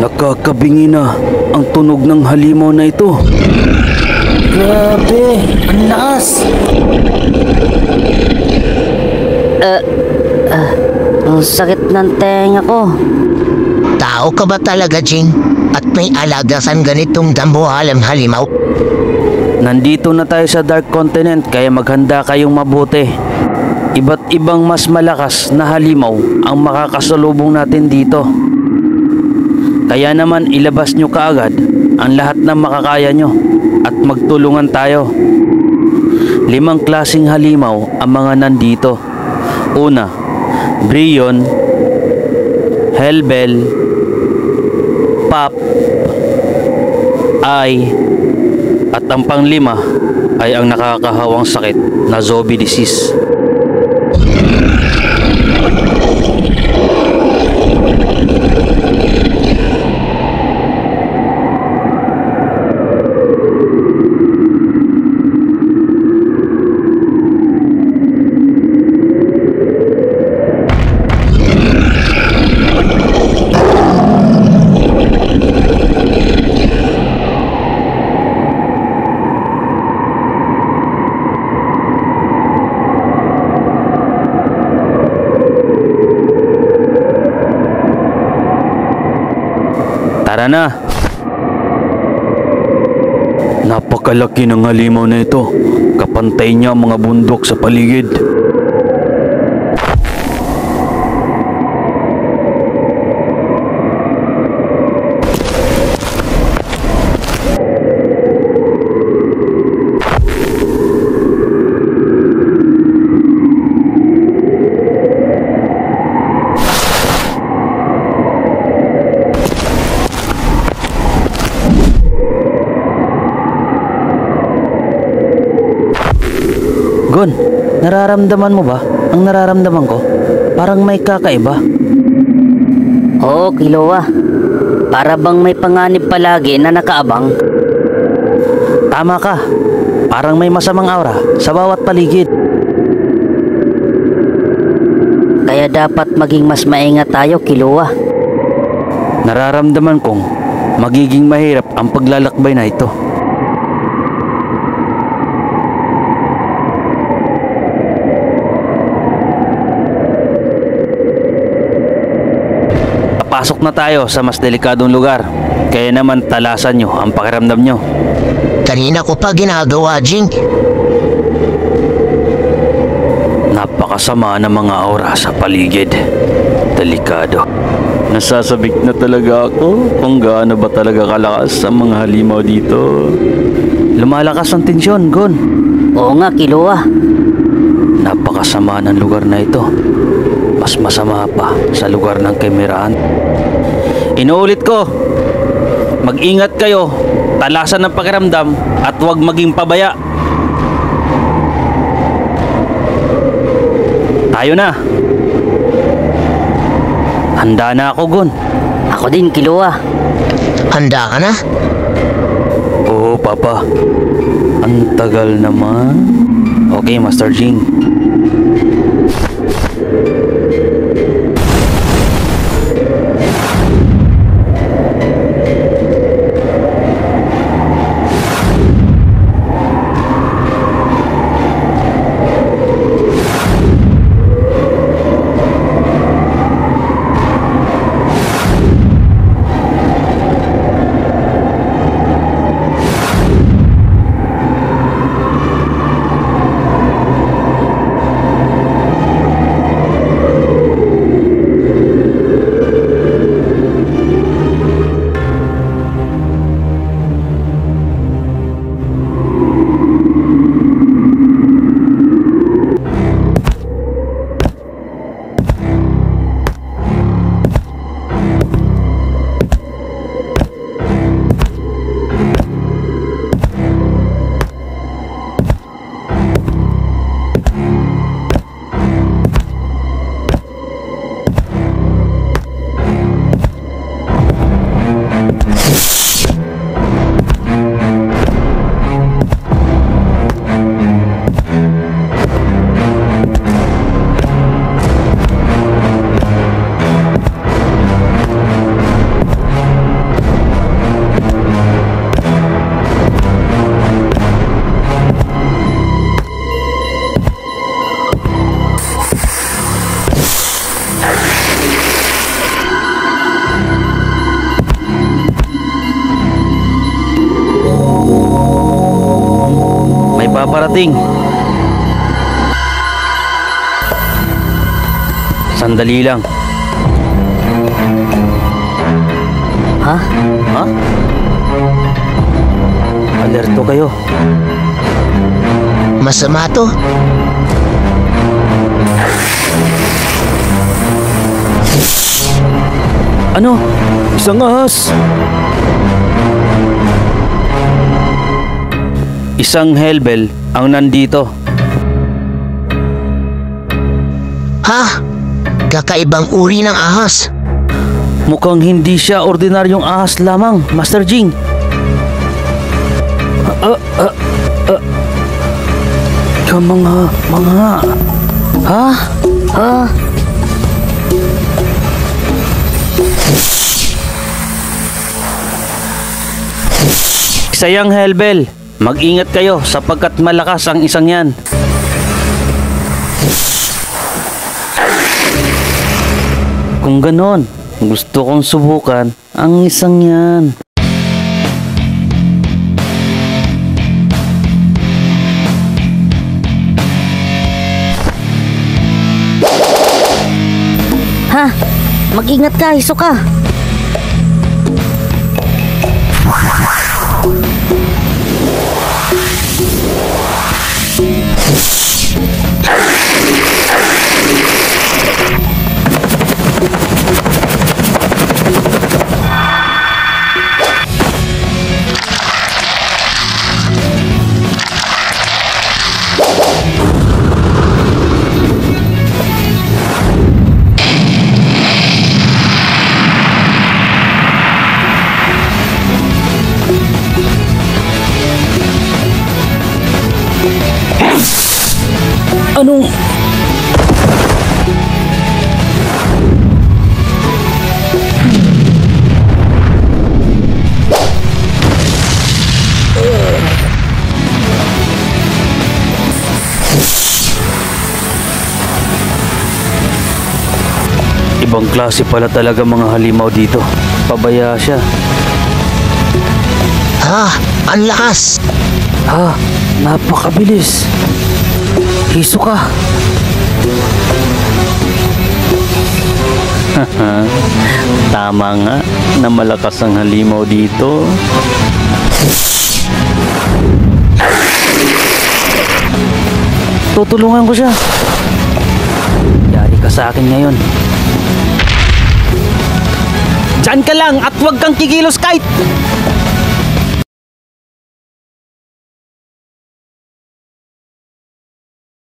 Nakakabingi na ang tunog ng halimaw na ito. Grabe, ang lakas. Ang sakit ng tenga ko. Tao ka ba talaga, Jing? At may alagasan ganitong dambuhalang halimaw? Nandito na tayo sa Dark Continent kaya maghanda kayong mabuti. Iba't ibang mas malakas na halimaw ang makakasalubong natin dito. Kaya naman ilabas nyo kaagad ang lahat ng makakaya nyo at magtulungan tayo. 5 klaseng halimaw ang mga nandito. Una, Brionne, Helbel, Pop, Ai, at ang pang-5 ay ang nakakahawang sakit na zombie disease. Tara na! Napakalaki ng halimaw na ito. Kapantay niya ang mga bundok sa paligid. Gon, nararamdaman mo ba ang nararamdaman ko? Parang may kakaiba. Oo, Kilowa. Para bang may panganib palagi na nakaabang. Tama ka. Parang may masamang aura sa bawat paligid. Kaya dapat maging mas maingat tayo, Kilowa. Nararamdaman kong magiging mahirap ang paglalakbay na ito. Pasok na tayo sa mas delikadong lugar. Kaya naman talasan nyo ang pakiramdam nyo. Kanina ko pa ginagawa, Jing. Napakasama ng mga aura sa paligid. Delikado. Nasasabik na talaga ako kung gaano ba talaga kalakas ang mga halimaw dito. Lumalakas ang tensyon, Gon. Oo nga, Kilowa. Napakasama ng lugar na ito. Mas masama pa sa lugar ng Kemirahan. Inuulit ko, mag-ingat kayo, talasan ng pakiramdam at huwag maging pabaya. Tayo na. Handa na ako, Gon. Ako din, Kilowa. Handa ka na? Oo, Papa. Ang tagal naman. Okay, Master Jing. paparating. Sandali lang. Ha? Ha? Alerto kayo. Masama to. Ano? Isang ahas. Isang hellbell ang nandito. Ha? Kakaibang uri ng ahas. Mukhang hindi siya ordinaryong ahas lamang, Master Jing. Yung mga... Ha? Ha? Isa yang hellbell. Mag-ingat kayo sapagkat malakas ang isang yan. Kung ganon, gusto kong subukan ang isang yan. Ha? Mag-ingat ka, Hisoka. Anong... Ibang klase pala talaga mga halimaw dito. Pabaya siya. Ha? Ang lakas. Ha? Napakabilis. Hisoka. Tama nga na malakas ang halimaw dito. Tutulungan ko siya. Yari ka sa akin ngayon. Diyan ka lang at huwag kang kikilos kahit